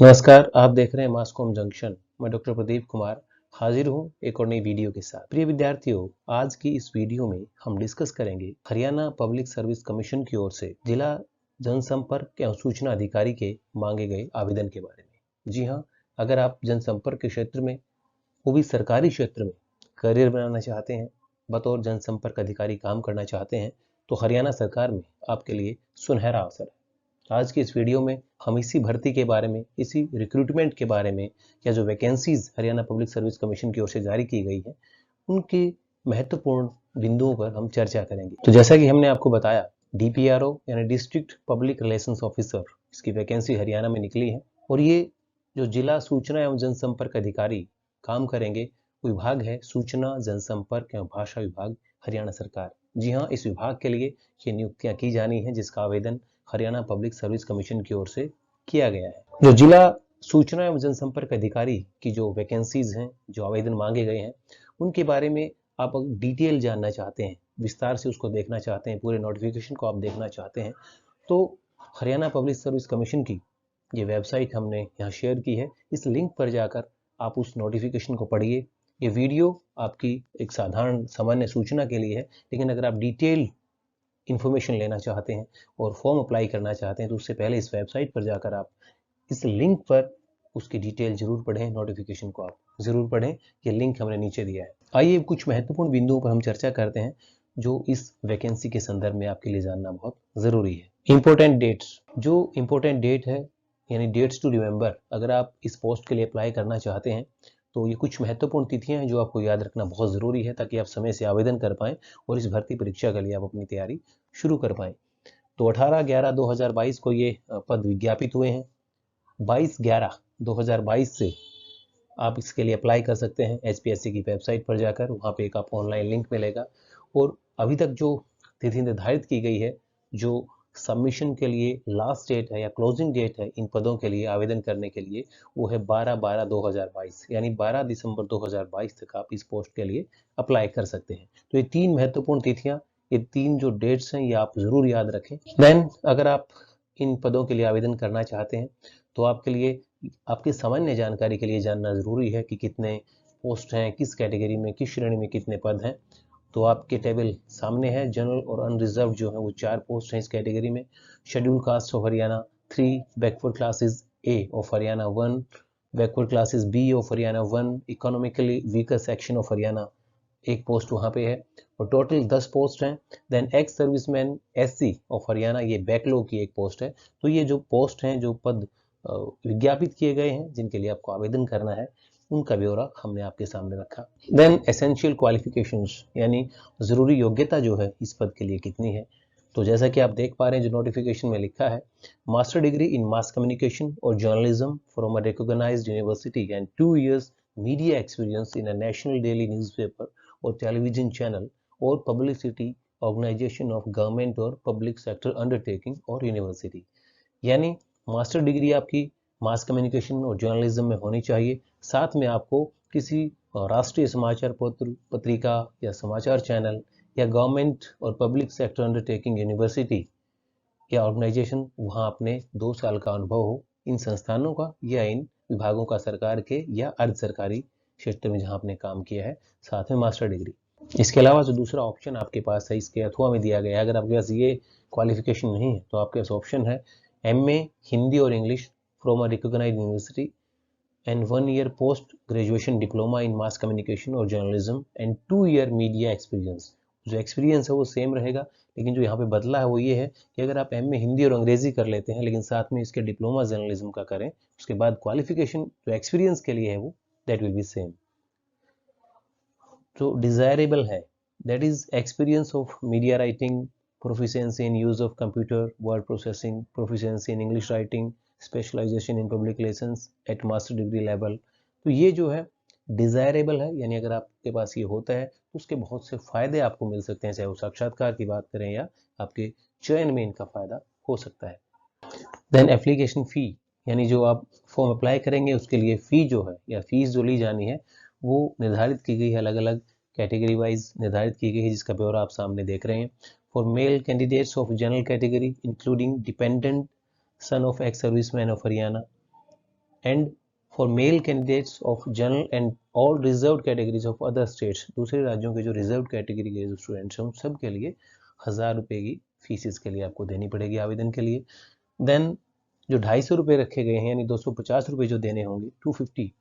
नमस्कार, आप देख रहे हैं मासकॉम जंक्शन। मैं डॉक्टर प्रदीप कुमार हाजिर हूँ एक और नई वीडियो के साथ। प्रिय विद्यार्थियों, आज की इस वीडियो में हम डिस्कस करेंगे हरियाणा पब्लिक सर्विस कमीशन की ओर से जिला जनसंपर्क एवं सूचना अधिकारी के मांगे गए आवेदन के बारे में। जी हाँ, अगर आप जनसंपर्क के क्षेत्र में, वो भी सरकारी क्षेत्र में करियर बनाना चाहते हैं, बतौर जनसंपर्क अधिकारी काम करना चाहते हैं, तो हरियाणा सरकार में आपके लिए सुनहरा अवसर है। आज की इस वीडियो में हम इसी भर्ती के बारे में, इसी रिक्रूटमेंट के बारे में, या जो vacancies Haryana public service commission की ओर से जारी की गई है, उनके महत्वपूर्ण बिंदुओं पर हम चर्चा करेंगे। तो जैसा कि हमने आपको बताया, डीपीआरओ यानी डिस्ट्रिक्ट पब्लिक रिलेशंस ऑफिसर, इसकी वैकेंसी हरियाणा में निकली है। और ये जो जिला सूचना एवं जनसंपर्क अधिकारी काम करेंगे, विभाग है सूचना जनसंपर्क एवं भाषा विभाग, हरियाणा सरकार। जी हाँ, इस विभाग के लिए ये नियुक्तियां की जानी है, जिसका आवेदन हरियाणा पब्लिक सर्विस कमीशन की ओर से किया गया है। जो जिला सूचना एवं जनसंपर्क अधिकारी की जो वैकेंसीज हैं, जो आवेदन मांगे गए हैं, उनके बारे में आप डिटेल जानना चाहते हैं, विस्तार से उसको देखना चाहते हैं, पूरे नोटिफिकेशन को आप देखना चाहते हैं, तो हरियाणा पब्लिक सर्विस कमीशन की ये वेबसाइट हमने यहाँ शेयर की है। इस लिंक पर जाकर आप उस नोटिफिकेशन को पढ़िए। ये वीडियो आपकी एक साधारण सामान्य सूचना के लिए है, लेकिन अगर आप डिटेल इंफॉर्मेशन लेना चाहते हैं और फॉर्म अप्लाई करना चाहते हैं, तो उससे पहले इस वेबसाइट पर जाकर आप इस लिंक पर उसकी डिटेल जरूर पढ़ें, नोटिफिकेशन को आप जरूर पढ़ें। ये लिंक हमने नीचे दिया है। आइए कुछ महत्वपूर्ण बिंदुओं पर हम चर्चा करते हैं, जो इस वैकेंसी के संदर्भ में आपके लिए जानना बहुत जरूरी है। इंपॉर्टेंट डेट्स, जो इंपॉर्टेंट डेट है यानी डेट्स टू रिमेंबर, अगर आप इस पोस्ट के लिए अप्लाई करना चाहते हैं, तो ये कुछ महत्वपूर्ण तिथियां हैं जो आपको याद रखना बहुत ज़रूरी है, ताकि आप समय से आवेदन कर पाएँ और इस भर्ती परीक्षा के लिए आप अपनी तैयारी शुरू कर पाएँ। तो 18/11/2022 को ये पद विज्ञापित हुए हैं। 22/11/2022 से आप इसके लिए अप्लाई कर सकते हैं एचपीएससी की वेबसाइट पर जाकर। वहाँ पे एक आपको ऑनलाइन लिंक मिलेगा, और अभी तक जो तिथि निर्धारित की गई है, जो सबमिशन के लिए लास्ट डेट है या क्लोजिंग डेट है इन पदों के लिए आवेदन करने के लिए, वो है 12/12/2022, यानी 12 दिसंबर 2022 तक आप इस पोस्ट के लिए अप्लाई कर सकते हैं। तो ये तीन महत्वपूर्ण तिथियां, ये तीन जो डेट्स हैं, ये आप जरूर याद रखें। देन अगर आप इन पदों के लिए आवेदन करना चाहते हैं, तो आपके लिए, आपकी सामान्य जानकारी के लिए जानना जरूरी है कि कितने पोस्ट हैं, किस कैटेगरी में, किस श्रेणी में कितने पद हैं। तो आपके टेबल सामने है। जनरल और अनरिजर्व जो है वो 4 पोस्ट हैं इस कैटेगरी में। Schedule caste of Haryana 3, backward classes A of Haryana 1, backward classes B of Haryana 1, economically weaker section of Haryana एक पोस्ट वहाँ पे है, और टोटल 10 पोस्ट हैं। Then ex serviceman SC of Haryana, ये बैकलॉग की एक पोस्ट है। तो ये जो पोस्ट हैं, जो पद विज्ञापित किए गए हैं, जिनके लिए आपको आवेदन करना है, उनका ब्यौरा हमने आपके सामने रखा। देन एसेंशियल क्वालिफिकेशंस, यानी ज़रूरी योग्यता जो है इस पद के लिए कितनी है। तो जैसा कि आप देख पा रहे हैं, जो नोटिफिकेशन में लिखा है, master degree in mass communication और journalism from a recognised university and 2 years media experience in a national daily newspaper और टेलीविजन चैनल और पब्लिसिटी ऑर्गेनाइजेशन ऑफ गवर्नमेंट और पब्लिक सेक्टर अंडरटेकिंग और यूनिवर्सिटी। यानी मास्टर डिग्री आपकी mass communication और journalism में होनी चाहिए। साथ में आपको किसी राष्ट्रीय समाचार पत्र, पत्रिका या समाचार चैनल या गवर्नमेंट और पब्लिक सेक्टर अंडरटेकिंग यूनिवर्सिटी या ऑर्गेनाइजेशन, वहाँ अपने 2 साल का अनुभव हो इन संस्थानों का या इन विभागों का, सरकार के या अर्ध सरकारी क्षेत्र में जहाँ आपने काम किया है, साथ में मास्टर डिग्री। इसके अलावा जो दूसरा ऑप्शन आपके पास है, इसके अथवा में दिया गया है, अगर आपके पास ये क्वालिफिकेशन नहीं है, तो आपके पास ऑप्शन है एमए हिंदी और English from a recognised university and 1 year post graduation diploma in mass communication और journalism and 2 year media experience. जो एक्सपीरियंस है वो सेम रहेगा, लेकिन जो यहाँ पे बदला है वो ये है कि अगर आप एमए हिंदी और अंग्रेजी कर लेते हैं, लेकिन साथ में इसके डिप्लोमा जर्नलिज्म का करें, उसके बाद क्वालिफिकेशन जो एक्सपीरियंस के लिए है वो दैट विल बी सेम। जो डिजायरेबल है, that is experience of media writing, proficiency in use of computer word processing, proficiency in English writing, specialization in public relations at master degree level। तो ये जो है डिजायरेबल है, यानी अगर आपके पास ये होता है तो उसके बहुत से फायदे आपको मिल सकते हैं, चाहे वो साक्षात्कार की बात करें या आपके चयन में इनका फायदा हो सकता है। देन एप्लीकेशन फ़ी, यानी जो आप फॉर्म अप्लाई करेंगे उसके लिए फ़ी जो है या फीस जो ली जानी है, वो निर्धारित की गई है, अलग अलग कैटेगरी वाइज निर्धारित की गई है, जिसका ब्यौरा आप सामने देख रहे हैं। For male candidates of general category including dependent son of ex serviceman of Haryana, and for male candidates of general and all reserve categories of other states, दूसरे राज्यों के जो रिजर्व कैटेगरी के जो स्टूडेंट्स हैं उन सब के लिए 1000 रुपये की फीस इसके लिए आपको देनी पड़ेगी आवेदन के लिए। देन जो 250 रुपये रखे गए हैं यानी 250 रुपये जो देने होंगे 250,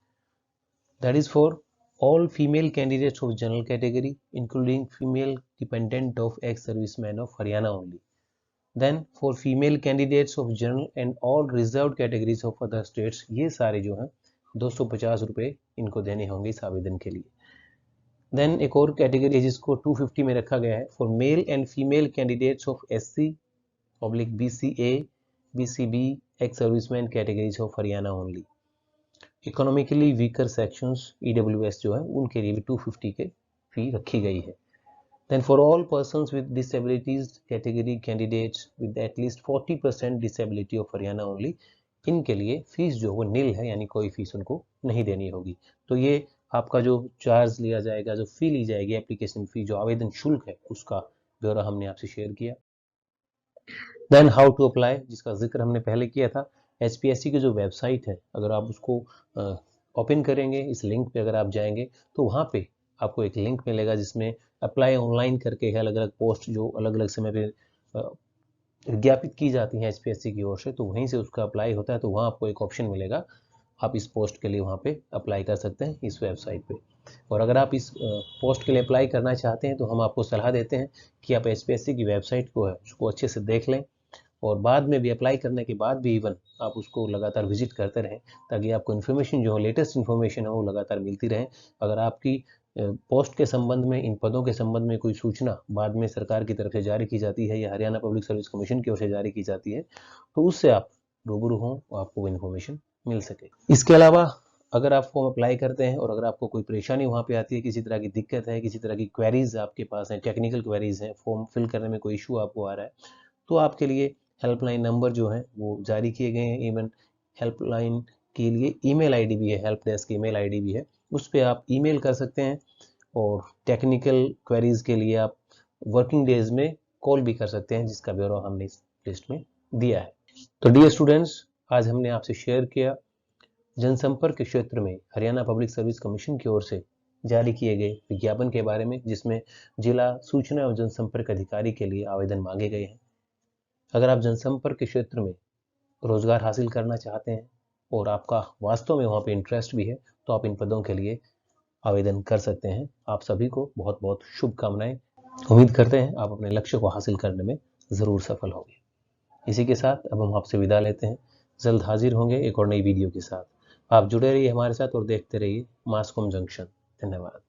that is for all female candidates of general category including female dependent of ex-servicemen of Haryana only. Then for female candidates of general and all reserved categories of other states, ये सारे जो हैं 250 रुपये इनको देने होंगे इस आवेदन के लिए। देन एक और कैटेगरी है जिसको 250 में रखा गया है, for male and female candidates of SC public BCA BCB ex serviceman categories of Haryana only. Economically weaker sections EWS जो है उनके लिए भी 250 के फी रखी गई है। Then for all persons with disabilities category candidates with at least 40% disability of Haryana only, इनके लिए फीस जो वो निल है यानी कोई फीस उनको नहीं देनी होगी। तो ये आपका जो चार्ज लिया जाएगा, जो फी ली जाएगी एप्लीकेशन फी, जो आवेदन शुल्क है, उसका ब्यौरा हमने आपसे शेयर किया। देन हाउ टू अप्लाई, जिसका जिक्र हमने पहले किया था। HPSC की जो वेबसाइट है, अगर आप उसको ओपन करेंगे, इस लिंक पे अगर आप जाएंगे तो वहाँ पे आपको एक लिंक मिलेगा जिसमें अप्लाई ऑनलाइन करके है अलग अलग पोस्ट जो अलग अलग समय पे विज्ञापित की जाती हैं HPSC की ओर से, तो वहीं से उसका अप्लाई होता है। तो वहाँ आपको एक ऑप्शन मिलेगा, आप इस पोस्ट के लिए वहाँ पे अप्लाई कर सकते हैं इस वेबसाइट पे। और अगर आप इस पोस्ट के लिए अप्लाई करना चाहते हैं तो हम आपको सलाह देते हैं कि आप HPSC की वेबसाइट को है उसको अच्छे से देख लें, और बाद में भी अप्लाई करने के बाद भी इवन आप उसको लगातार विजिट करते रहें, ताकि आपको इन्फॉर्मेशन जो है, लेटेस्ट इन्फॉर्मेशन है, वो लगातार मिलती रहे। अगर आपकी पोस्ट के संबंध में, इन पदों के संबंध में कोई सूचना बाद में सरकार की तरफ से जारी की जाती है या हरियाणा पब्लिक सर्विस कमीशन की ओर से जारी की जाती है, तो उससे आप रूबरू हों, आपको वो इन्फॉर्मेशन मिल सके। इसके अलावा अगर आप फॉर्म अप्लाई करते हैं और अगर आपको कोई परेशानी वहाँ पे आती है, किसी तरह की दिक्कत है, किसी तरह की क्वेरीज आपके पास हैं, टेक्निकल क्वेरीज हैं, फॉर्म फिल करने में कोई इशू आपको आ रहा है, तो आपके लिए हेल्पलाइन नंबर जो है वो जारी किए गए हैं। इवन हेल्पलाइन के लिए ईमेल आईडी भी है, हेल्प डेस्क ईमेल आईडी भी है, उस पर आप ईमेल कर सकते हैं। और टेक्निकल क्वेरीज के लिए आप वर्किंग डेज में कॉल भी कर सकते हैं, जिसका ब्यौरा हमने इस लिस्ट में दिया है। तो डियर स्टूडेंट्स, आज हमने आपसे शेयर किया जनसंपर्क के क्षेत्र में हरियाणा पब्लिक सर्विस कमीशन की ओर से जारी किए गए विज्ञापन के बारे में, जिसमें जिला सूचना एवं जनसंपर्क अधिकारी के लिए आवेदन मांगे गए हैं। अगर आप जनसंपर्क के क्षेत्र में रोजगार हासिल करना चाहते हैं और आपका वास्तव में वहाँ पे इंटरेस्ट भी है, तो आप इन पदों के लिए आवेदन कर सकते हैं। आप सभी को बहुत बहुत शुभकामनाएं। उम्मीद करते हैं आप अपने लक्ष्य को हासिल करने में ज़रूर सफल होंगे। इसी के साथ अब हम आपसे विदा लेते हैं। जल्द हाजिर होंगे एक और नई वीडियो के साथ। आप जुड़े रहिए हमारे साथ और देखते रहिए मास कॉम जंक्शन। धन्यवाद।